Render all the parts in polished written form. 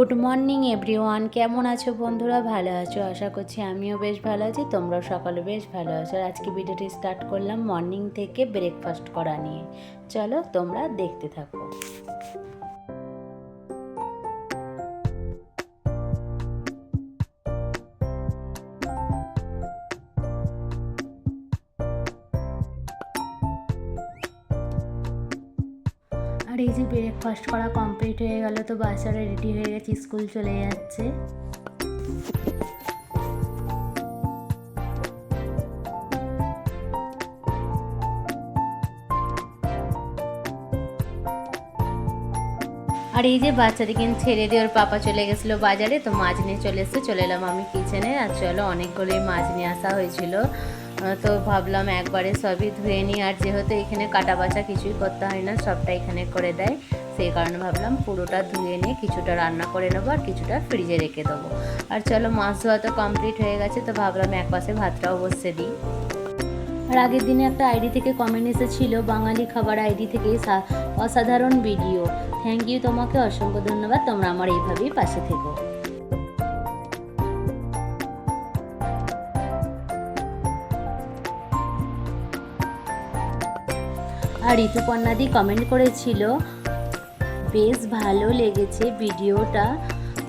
Good morning everyone, কেমন আছো বন্ধুরা? ভালো আছো? আশা করছি আমিও বেশ ভালো আছি, তোমরাও সকালে বেশ ভালো আছো। আর আজকে ভিডিওটি স্টার্ট করলাম মর্নিং থেকে ব্রেকফাস্ট করা নিয়ে। চলো তোমরা দেখতে থাকো। আর এই যে ব্রেকফাস্ট করা কমপ্লিট হয়ে গেল, তো বাচ্চারা রেডি হয়ে গেছে, স্কুল চলে যাচ্ছে। আর এই যে বাচ্চাদেরকে ছেড়ে দিয়ে ওর পাপা চলে গেছিলো বাজারে, তো মাছ নিয়ে চলে এলাম আমি কিচেনে। আর চলো, অনেকগুলোই মাছ নিয়ে আসা হয়েছিল, তো ভাবলাম একবারে সবই ধুয়ে নিই। আর যেহেতু এখানে কাটা বাছা কিছুই করতে হয় না, সবটা এখানে করে দেয়, সেই কারণে ভাবলাম পুরোটা ধুয়ে নিয়ে কিছুটা রান্না করে নেবো আর কিছুটা ফ্রিজে রেখে দেবো। আর চলো, মাছ ধোয়া তো কমপ্লিট হয়ে গেছে, তো ভাবলাম একপাশে ভাতটাও বসে দিই। আর আগের দিনে একটা আইডি থেকে কমেন্ট এসেছিল, বাঙালি খাবার আইডি থেকে, অসাধারণ ভিডিও, থ্যাংক ইউ, তোমাকে অসংখ্য ধন্যবাদ, তোমরা আমার এইভাবেই পাশে থেকো। আর ঋতুপর্ণাদি কমেন্ট করেছিল, বেশ ভালো লেগেছে ভিডিওটা,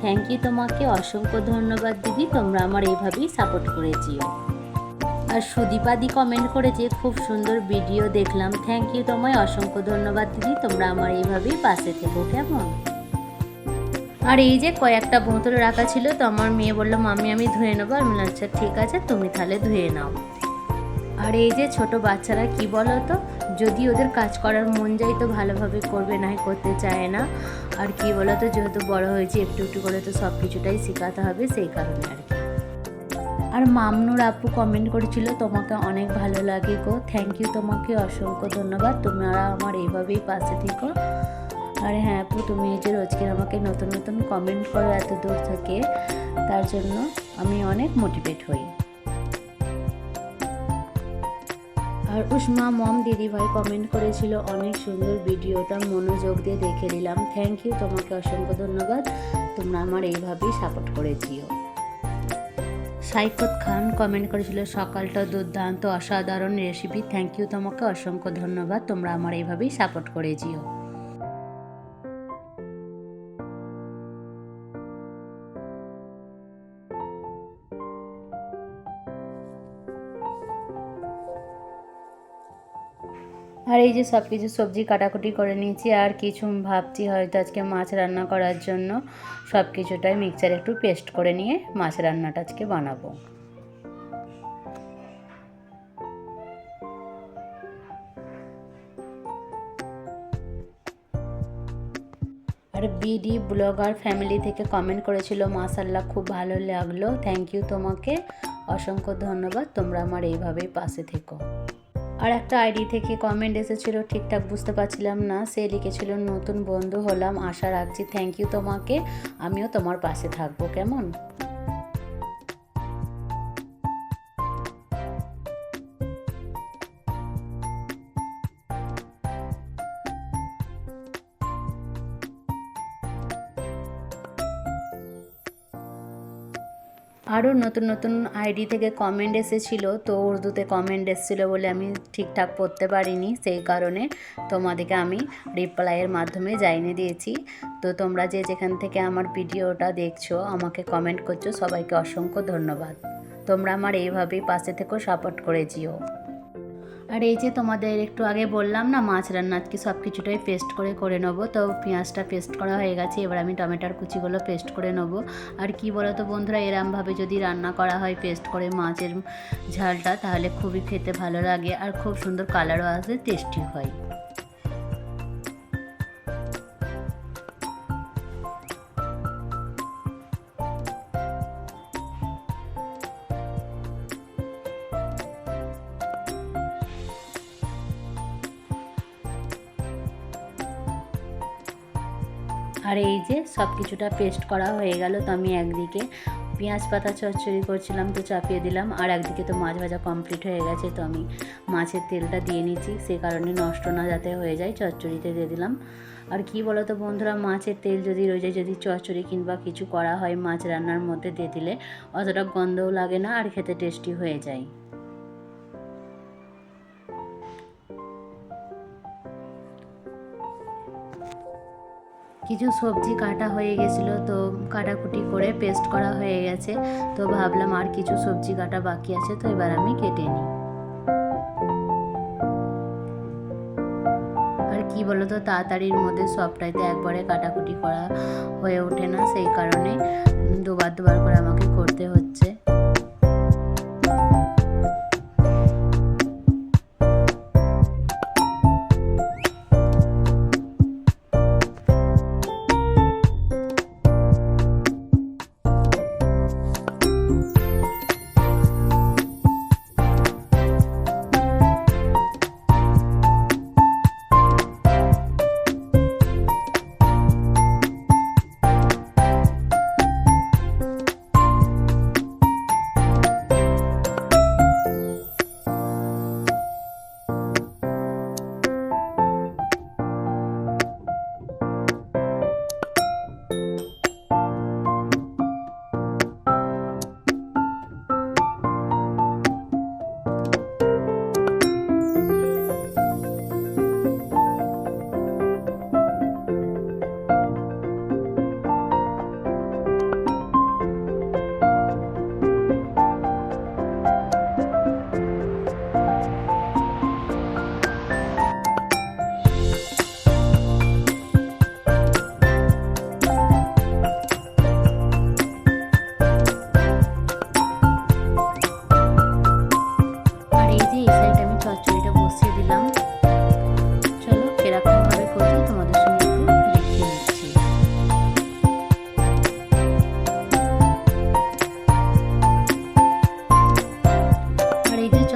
থ্যাংক ইউ, তোমাকে অসংখ্য ধন্যবাদ দিদি, তোমরা আমার এইভাবেই সাপোর্ট করেছিও। আর সুদীপাদি কমেন্ট করেছে, খুব সুন্দর ভিডিও দেখলাম, থ্যাংক ইউ, তোমায় অসংখ্য ধন্যবাদ দিদি, তোমরা আমার এইভাবেই পাশে থেকো কেমন। আর এই যে কয়েকটা বোতল রাখা ছিল, তো আমার মেয়ে বললো মাম্মি আমি ধুয়ে নেবো। আর বললাম আচ্ছা ঠিক আছে, তুমি তাহলে ধুয়ে নাও। আর এই যে ছোট বাচ্চারা কি বলো তো, যদি ওদের কাজ করার মন যায় তো ভালোভাবে করবে, না করতে চায় না। আর কি বলো তো, যেহেতু বড় হয়েছে একটু একটু করে তো সব কিছুটাই শেখাতে হবে, সেই কারণে আর কি। আর মামনুর আপু কমেন্ট করেছিল, তোমাকে অনেক ভালো লাগে গো, থ্যাংক ইউ, তোমাকে অসংখ্য ধন্যবাদ, তোমরা আমার এইভাবেই পাশে থেকো। আর হ্যাঁ আপু, তুমি এই যে রোজকে আমাকে নতুন নতুন কমেন্ট করো এত দূর থেকে, তার জন্য আমি অনেক মোটিভেট হই। আর উষ্মা মম দিদিভাই কমেন্ট করেছিল, অনেক সুন্দর ভিডিওটা, মনোযোগ দিয়ে দেখে নিলাম, থ্যাংক ইউ, তোমাকে অসংখ্য ধন্যবাদ, তোমরা আমার এইভাবেই সাপোর্ট করেছিও। সাইফত খান কমেন্ট করেছিল, সকালটা দুর্দান্ত, অসাধারণ রেসিপি, থ্যাংক ইউ, তোমাকে অসংখ্য ধন্যবাদ, তোমরা আমার এইভাবেই সাপোর্ট করেছিও। আর এই যে সব কিছু সবজি কাটাকুটি করে নিয়েছি, আর কিছু ভাবছি হয়তো আজকে মাছ রান্না করার জন্য সব কিছুটাই মিক্সচারে একটু পেস্ট করে নিয়ে মাছ রান্নাটা আজকে বানাবো। আর বিডি ব্লগার ফ্যামিলি থেকে কমেন্ট করেছিল, মাশাআল্লাহ খুব ভালো লাগলো, থ্যাংক ইউ, তোমাকে অসংখ্য ধন্যবাদ, তোমরা আমার এইভাবেই পাশে থেকো। আর একটা আইডি থেকে কমেন্ট এসেছিলো, ঠিকঠাক বুঝতে পারছিলাম না, সে লিখেছিল, নতুন বন্ধু হলাম, আশা রাখছি, থ্যাংক ইউ তোমাকে, আমিও তোমার পাশে থাকবো কেমন। আরও নতুন নতুন আইডি থেকে কমেন্ট এসেছিলো, তো উর্দুতে কমেন্ট এসেছিলো বলে আমি ঠিকঠাক পড়তে পারিনি, সেই কারণে তোমাদেরকে আমি রিপ্লাইয়ের মাধ্যমে জানিয়ে দিয়েছি। তো তোমরা যে যেখান থেকে আমার ভিডিওটা দেখছো, আমাকে কমেন্ট করছো, সবাইকে অসংখ্য ধন্যবাদ, তোমরা আমার এইভাবেই পাশে থেকেও সাপোর্ট করেছিও। আর এই যে তোমাদের একটু আগে বললাম না, মাছ রান্না আজকে সব কিছুটাই পেস্ট করে নেবো, তো পেঁয়াজটা পেস্ট করা হয়ে গেছে, এবার আমি টমেটোর কুচিগুলো পেস্ট করে নেবো। আর কি বলো তো বন্ধুরা, এরমভাবে যদি রান্না করা হয় পেস্ট করে মাছের ঝালটা, তাহলে খুবই খেতে ভালো লাগে, আর খুব সুন্দর কালারও আসে, টেস্টি হয়। আর এই যে সব কিছুটা পেস্ট করা হয়ে গেল, তো আমি একদিকে পেঁয়াজ পাতা চচ্চড়ি করছিলাম, তো চাপিয়ে দিলাম। আর একদিকে তো মাছ ভাজা কমপ্লিট হয়ে গেছে, তো আমি মাছের তেলটা দিয়ে নিচ্ছি, সে কারণে নষ্ট না যাতে হয়ে যায় চচ্চড়িতে দিয়ে দিলাম। আর কি বলো তো বন্ধুরা, মাছের তেল যদি রয়ে যায়, যদি চচ্চড়ি কিংবা কিছু করা হয় মাছ রান্নার মধ্যে দিয়ে দিলে অতটা গন্ধও লাগে না আর খেতে টেস্টি হয়ে যায়। কিছু সবজি কাটা হয়ে গেছিলো, তো কাটাকুটি করে পেস্ট করা হয়ে গেছে, তো ভাবলাম আর কিছু সবজি কাটা বাকি আছে, তো এবার আমি কেটে নিই। আর কি বলো তো, তাড়াতাড়ির মধ্যে সবটাইতে একবারে কাটাকুটি করা হয়ে ওঠে না, সেই কারণে দুবার করে আমাকে করতে হচ্ছে।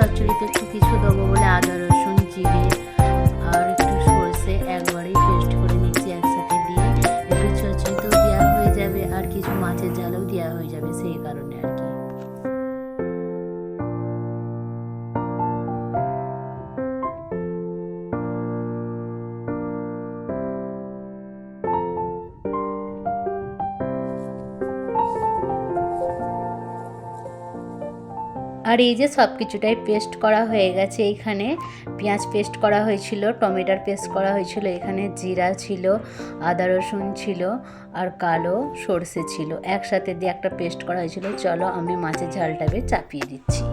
চচ্চড়িতে একটু কিছু দেবো বলে আদা রসুন জিরে আর একটু সরষে একবারেই পেস্ট করে নিচ্ছি একসাথে দিয়ে, একটু চচ্চড়িতেও দেওয়া হয়ে যাবে আর কিছু মাছের ঝালও দেওয়া হয়ে যাবে, সেই কারণে আর কি। আর এই যে সব কিছুটাই পেস্ট করা হয়ে গেছে, এইখানে পেঁয়াজ পেস্ট করা হয়েছিল, টমেটোর পেস্ট করা হয়েছিল, এখানে জিরা ছিল, আদা রসুন ছিল আর কালো সরষে ছিল, একসাথে দিয়ে একটা পেস্ট করা হয়েছিল। চলো আমি মাছের ঝালটাকে চাপিয়ে দিচ্ছি।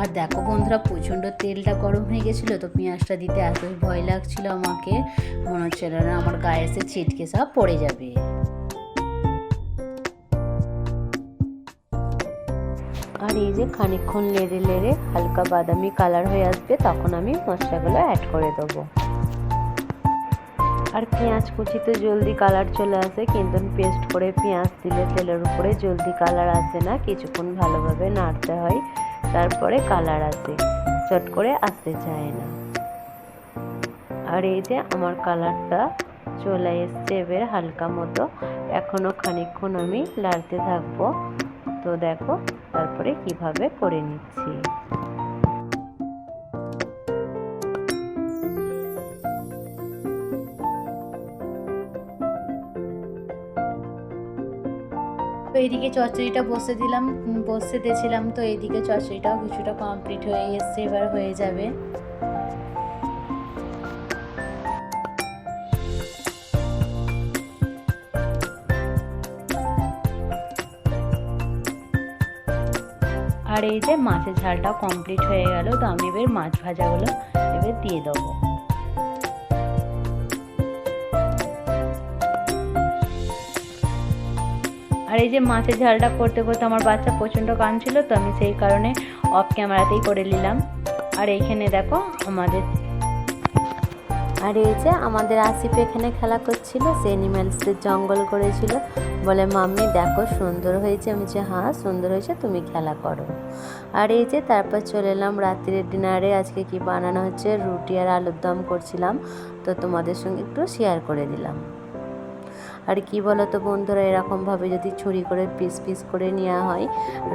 আর দেখো বন্ধুরা, প্রচণ্ড তেলটা গরম হয়ে গেছিলো, তো পেঁয়াজটা দিতে এত ভয় লাগছিল আমাকে, মনে হচ্ছিল না আমার গায়ে এসে ছিটকে সব পড়ে যাবে। আর এই যে খানিকক্ষণ নেড়ে নেড়ে হালকা বাদামি কালার হয়ে আসবে, তখন আমি মশলাগুলো অ্যাড করে দেবো। আর পেঁয়াজ কুচিতে জলদি কালার চলে আসে, কিন্তু পেস্ট করে পেঁয়াজ দিলে তেলের উপরে জলদি কালার আসে না, কিছুক্ষণ ভালোভাবে নাড়তে হয়, তারপরে কালার আসে, চট করে আসতে চায় না। আর এই যে আমার কালারটা চলে এসছে এবার হালকা মতো, এখনও খানিকক্ষণ আমি নাড়তে থাকবো। তো দেখো তারপরে কিভাবে করে নিচ্ছি। তো এইদিকে চচ্চড়িটা বসিয়ে দিয়েছিলাম, তো এইদিকে চচ্চড়িটাও কিছুটা কমপ্লিট হয়ে এসছে, এবার হয়ে যাবে। আর এই যে মাছের ঝালটা কমপ্লিট হয়ে গেল, তো আমি এবার মাছ ভাজাগুলো এবার দিয়ে দেবো। আর এই যে মাছের ঝালটা করতে করতে আমার বাচ্চা প্রচণ্ড কাঁদছিল, তো আমি সেই কারণে অফ ক্যামেরাতেই করে নিলাম। আর এইখানে দেখো আমাদের আসিফ এখানে খেলা করছিল, সে অ্যানিম্যালসদের জঙ্গল করেছিল, বলে মাম্মি দেখো সুন্দর হয়েছে, আমি বলছি হ্যাঁ সুন্দর হয়েছে, তুমি খেলা করো। আর এই যে তারপর চলে এলাম রাত্রের ডিনারে। আজকে কি বানানো হচ্ছে, রুটি আর আলুর দম করছিলাম, তো তোমাদের সঙ্গে একটু শেয়ার করে দিলাম। আর কি বলো তো বন্ধুরা, এরকমভাবে যদি ছুরি করে পিস পিস করে নেওয়া হয়,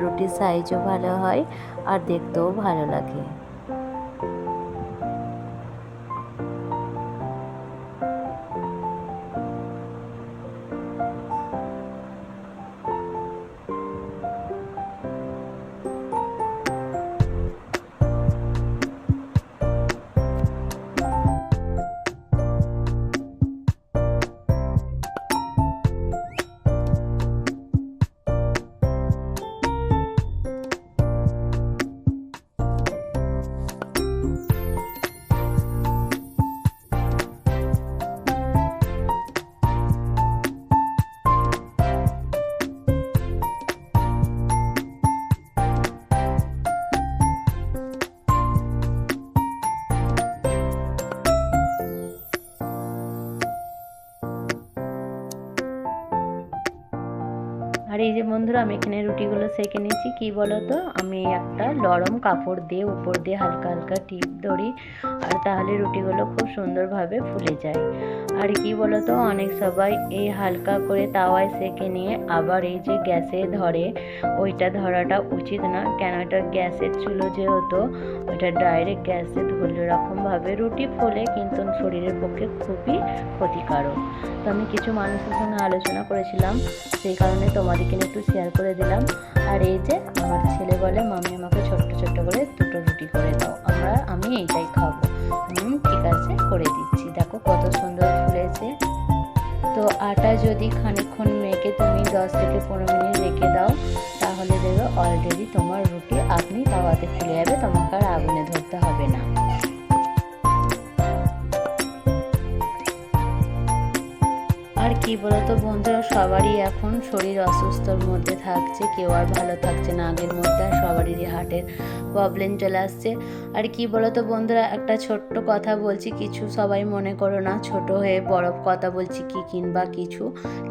রুটির সাইজও ভালো হয় আর দেখতেও ভালো লাগে। আর এই যে বন্ধুরা, আমি এখানে রুটিগুলো সেঁকে নিয়েছি। কি বলো তো, আমি একটা নরম কাপড় দিয়ে উপর দিয়ে হালকা হালকা টিপ ধরি, আর তাহলে রুটিগুলো খুব সুন্দরভাবে ফুলে যায়। আর কি বলো তো, অনেক সবাই এই হালকা করে তাওয়ায় সেঁকে নিয়ে আবার এই যে গ্যাসে ধরে, ওইটা ধরাটা উচিত না। কেন, এটা গ্যাসের চুলো যেহেতু, ওইটা ডাইরেক্ট গ্যাসে ধরলে এরকমভাবে রুটি ফোলে, কিন্তু শরীরের পক্ষে খুবই ক্ষতিকারক। তো আমি কিছু মানুষের সঙ্গে আলোচনা করেছিলাম, সেই কারণে তোমাদেরকে একটু শেয়ার করে দিলাম। আর এই যে আমার ছেলে বলে, মামি আমাকে ছোট্ট ছোট্ট করে 2টো রুটি করে দাও, আমি এইটাই খাবো। ঠিক আছে, করে দিচ্ছি। দেখো কত সুন্দর ফুলেছে। তো আটা যদি খানিকক্ষণ মেখে তুমি 10 থেকে 15 মিনিট রেখে দাও, তাহলে দেখবে অলরেডি তোমার রুটি আপনি তাওয়াতে ফুলে যাবে, তোমাকে আর আগুনে ধরতে হবে না। আর কি বলতো বন্ধুরা, সবারই এখন শরীর অসুস্থর মধ্যে থাকছে, কেউ আর ভালো থাকছে না আগের মধ্যে, আর সবারই হার্টের প্রবলেম চলে আসছে। আর কি বলতো বন্ধুরা, একটা ছোট্ট কথা বলছি, কিছু সবাই মনে করো না, ছোট হয়ে বড় কথা বলছি কি কিংবা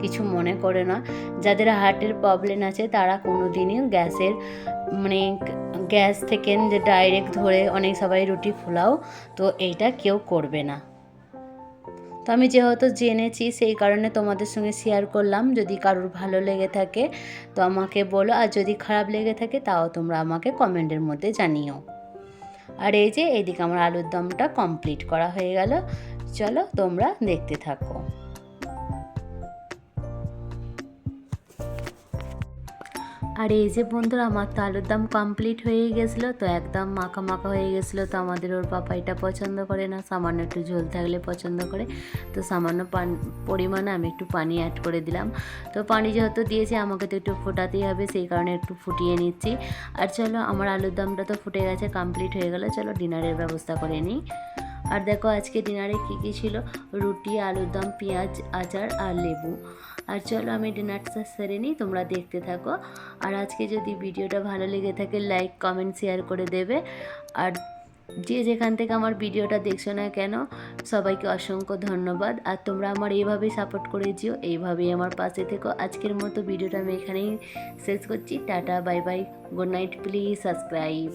কিছু মনে করে না। যাদের হার্টের প্রবলেম আছে তারা কোনোদিনই গ্যাস থেকে যে ডাইরেক্ট ধরে অনেক সবাই রুটি ফোলাও, তো এইটা কেউ করবে না। তো আমি যেহেতু জেনেছি, সেই কারণে তোমাদের সঙ্গে শেয়ার করলাম। যদি কারোর ভালো লেগে থাকে তো আমাকে বলো, আর যদি খারাপ লেগে থাকে তাও তোমরা আমাকে কমেন্টের মধ্যে জানিও। আর এই যে এইদিকে আমার আলুর দমটা কমপ্লিট করা হয়ে গেল। চলো তোমরা দেখতে থাকো। আর এই যে বন্ধুরা, আমার তো আলুর দম কমপ্লিট হয়ে গেছিলো, তো একদম মাখা মাখা হয়ে গেছিলো। তো আমাদের ওর পাপা এটা পছন্দ করে না, সামান্য একটু ঝোল থাকলে পছন্দ করে। তো সামান্য পরিমাণে আমি একটু পানি অ্যাড করে দিলাম। তো পানি যেহেতু দিয়েছি, আমাকে তো একটু ফোটাতেই হবে, সেই কারণে একটু ফুটিয়ে নিচ্ছি। আর চলো, আমার আলুর দমটা তো ফুটে গেছে, কমপ্লিট হয়ে গেলো। চলো ডিনারের ব্যবস্থা করে নিই। আর দেখো আজকে ডিনারে কী ছিল, রুটি, আলুর দম, পেঁয়াজ, আচার আর লেবু। আর চলো আমি ডিনারটা সেরে নিই, তোমরা দেখতে থাকো। আর আজকে যদি ভিডিওটা ভালো লেগে থাকে, লাইক কমেন্ট শেয়ার করে দেবে। আর যে যেখান থেকে আমার ভিডিওটা দেখছো না কেন, সবাইকে অসংখ্য ধন্যবাদ। আর তোমরা আমার এইভাবেই সাপোর্ট করে যেও, এইভাবেই আমার পাশে থেকো। আজকের মতো ভিডিওটা আমি এখানেই শেষ করছি। Tata, bye bye, good night, please subscribe.